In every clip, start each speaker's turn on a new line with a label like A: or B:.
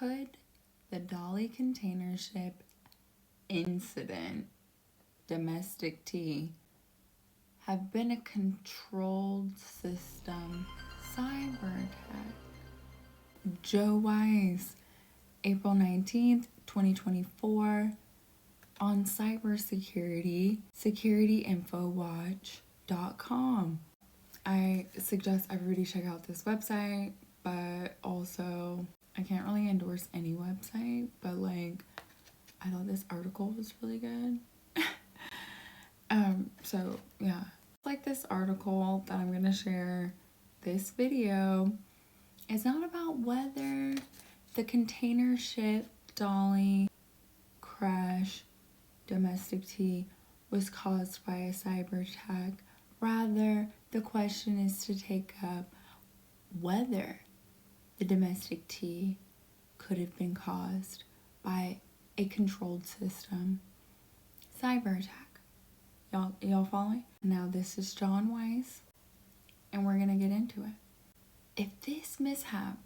A: Could the Dolly container ship incident, domestic tea, have been a controlled system cyber attack? Joe Weiss, April 19th, 2024, on cybersecurity, securityinfowatch.com. I suggest everybody check out this website, but also I can't really endorse any website, but like I thought this article was really good. So yeah, like this article that I'm gonna share, this video is not about whether the container ship Dolly crash domestic tea was caused by a cyber attack. Rather, the question is to take up whether the domestic tea could have been caused by a controlled system cyber attack. Y'all follow me? Now this is John Weiss, and we're gonna get into it. If this mishap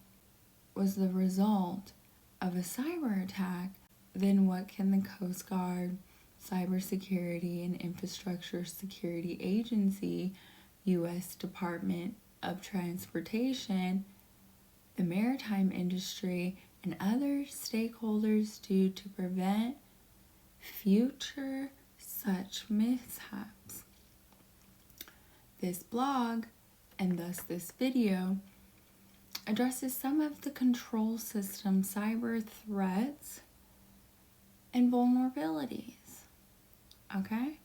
A: was the result of a cyber attack, then what can the Coast Guard, Cybersecurity and Infrastructure Security Agency, U.S. Department of Transportation, the maritime industry, and other stakeholders do to prevent future such mishaps? This blog, and thus this video, addresses some of the control system cyber threats and vulnerabilities, okay,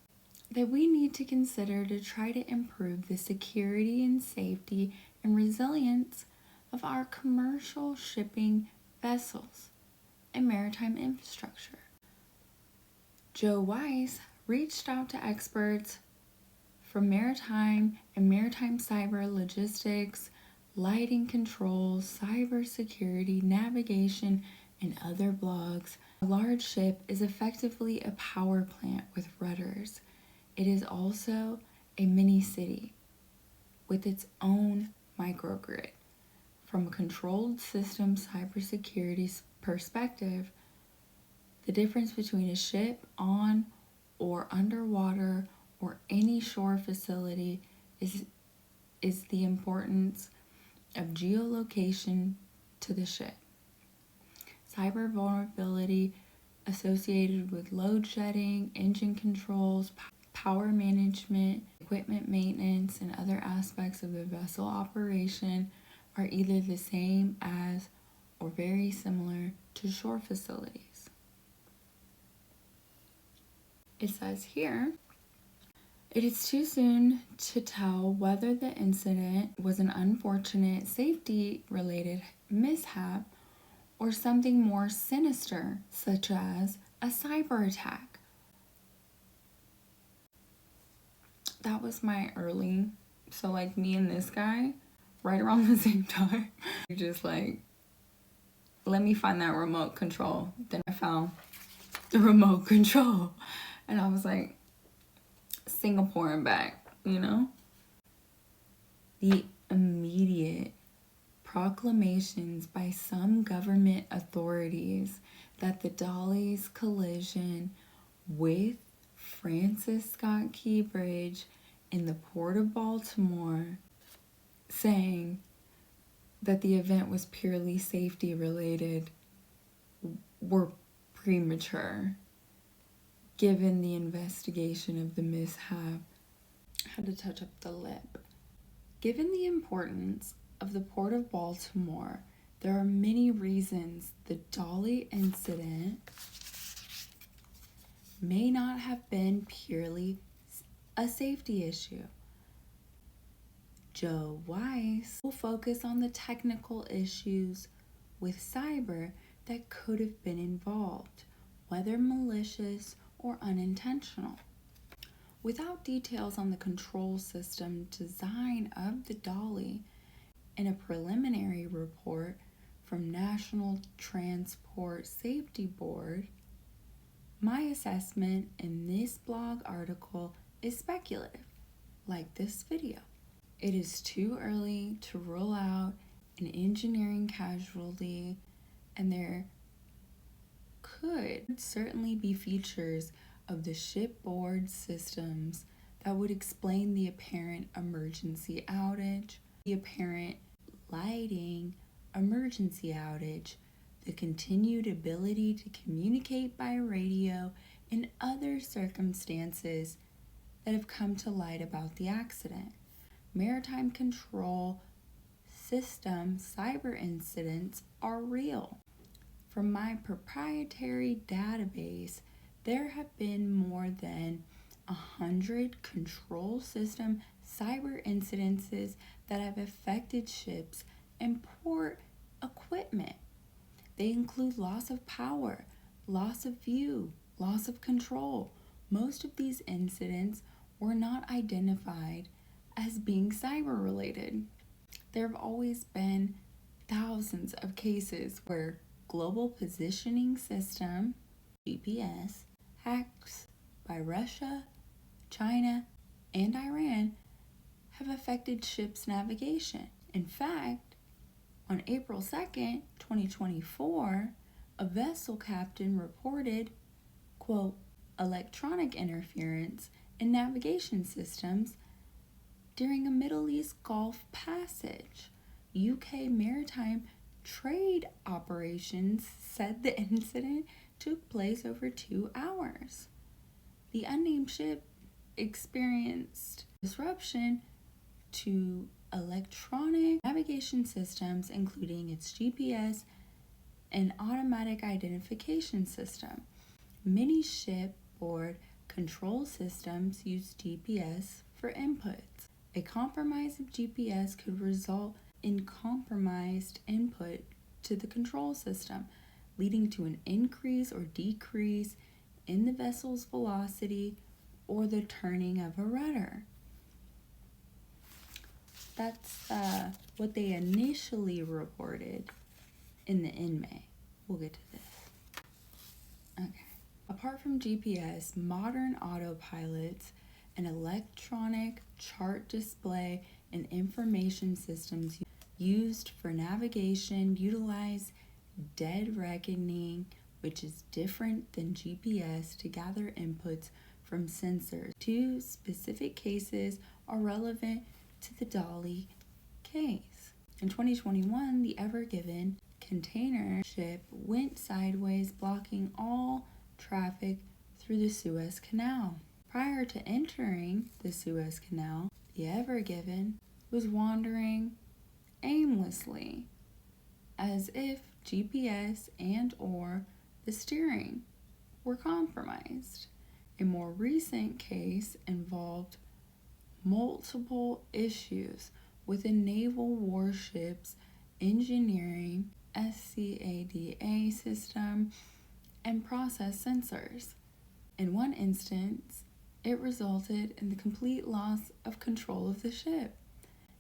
A: that we need to consider to try to improve the security and safety and resilience of our commercial shipping vessels and maritime infrastructure. Joe Weiss reached out to experts from maritime and maritime cyber logistics, lighting controls, cybersecurity, navigation, and other blogs. A large ship is effectively a power plant with rudders. It is also a mini city with its own microgrid. From a controlled system cybersecurity perspective, the difference between a ship on or underwater or any shore facility is the importance of geolocation to the ship. Cyber vulnerability associated with load shedding, engine controls, power management, equipment maintenance, and other aspects of the vessel operation are either the same as or very similar to shore facilities. It says here, it is too soon to tell whether the incident was an unfortunate safety-related mishap or something more sinister, such as a cyber attack. That was my early, so like me and this guy, right around the same time, just like, let me find that remote control. Then I found the remote control, and I was like, Singapore and back, you know? The immediate proclamations by some government authorities that the Dolly's collision with Francis Scott Key Bridge in the Port of Baltimore, saying that the event was purely safety related, were premature, given the investigation of the mishap. I had to touch up the lip. Given the importance of the Port of Baltimore, there are many reasons the Dolly incident may not have been purely a safety issue. Joe Weiss will focus on the technical issues with cyber that could have been involved, whether malicious or unintentional. Without details on the control system design of the Dolly in a preliminary report from National Transport Safety Board, my assessment in this blog article is speculative, like this video. It is too early to rule out an engineering casualty and there could certainly be features of the shipboard systems that would explain the apparent emergency outage, the apparent lighting emergency outage, the continued ability to communicate by radio, and other circumstances that have come to light about the accident. Maritime control system cyber incidents are real. From my proprietary database, there have been more than 100 control system cyber incidences that have affected ships and port equipment. They include loss of power, loss of view, loss of control. Most of these incidents were not identified as being cyber related. There have always been thousands of cases where global positioning system, GPS, hacks by Russia, China, and Iran have affected ships' navigation. In fact, on April 2nd, 2024, a vessel captain reported, quote, electronic interference in navigation systems during a Middle East Gulf passage. UK maritime trade operations said the incident took place over 2 hours. The unnamed ship experienced disruption to electronic navigation systems, including its GPS and automatic identification system. Many shipboard control systems use GPS for inputs. A compromise of GPS could result in compromised input to the control system, leading to an increase or decrease in the vessel's velocity or the turning of a rudder. That's what they initially reported in the NINMverse. We'll get to this. Okay. Apart from GPS, modern autopilots and electronic chart display and information systems used for navigation utilize dead reckoning, which is different than GPS, to gather inputs from sensors. 2 specific cases are relevant to the Dolly case. In 2021, the Ever Given container ship went sideways, blocking all traffic through the Suez Canal. Prior to entering the Suez Canal, the Ever Given was wandering aimlessly, as if GPS and or the steering were compromised. A more recent case involved multiple issues with a naval warship's engineering SCADA system and process sensors. In one instance, it resulted in the complete loss of control of the ship.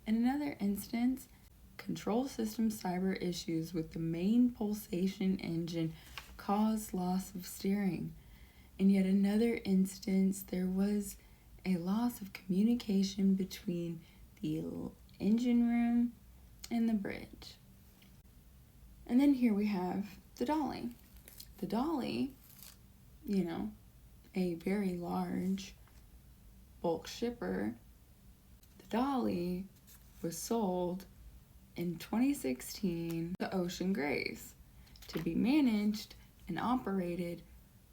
A: In another instance, control system cyber issues with the main pulsation engine caused loss of steering. In yet another instance, there was a loss of communication between the engine room and the bridge. And then here we have the Dolly. The Dolly, a very large bulk shipper. The Dolly was sold in 2016 to Ocean Grace to be managed and operated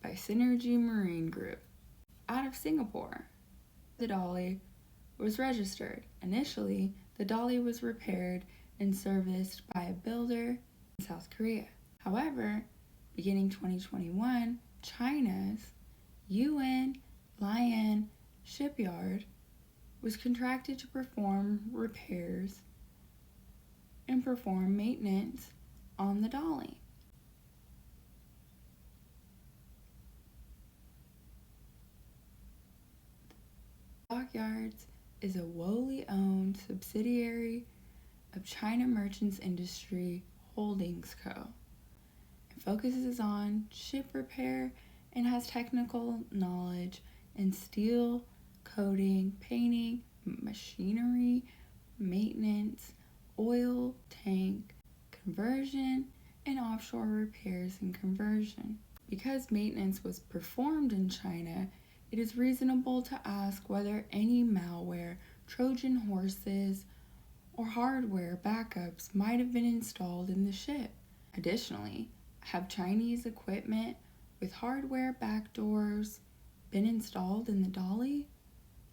A: by Synergy Marine Group out of Singapore. The Dolly was registered. Initially, the Dolly was repaired and serviced by a builder in South Korea. However, beginning 2021, China's Yuen Lian shipyard was contracted to perform repairs and perform maintenance on the Dolly. Dockyards is a wholly owned subsidiary of China Merchants Industry Holdings Co. It focuses on ship repair and has technical knowledge in steel, coating, painting, machinery, maintenance, oil tank conversion, and offshore repairs and conversion. Because maintenance was performed in China, it is reasonable to ask whether any malware, Trojan horses, or hardware backups might have been installed in the ship. Additionally, have Chinese equipment with hardware backdoors been installed in the dolly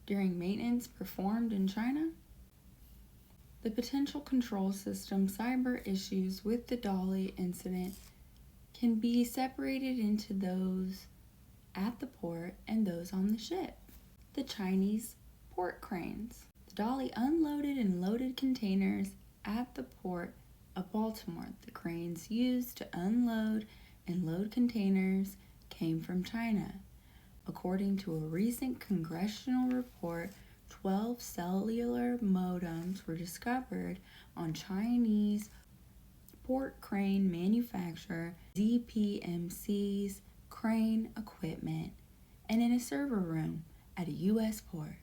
A: during maintenance performed in China? The potential control system cyber issues with the dolly incident can be separated into those at the port and those on the ship. The Chinese port cranes. The dolly unloaded and loaded containers at the port of Baltimore. The cranes used to unload and load containers came from China. According to a recent congressional report, 12 cellular modems were discovered on Chinese port crane manufacturer ZPMC's crane equipment and in a server room at a U.S. port.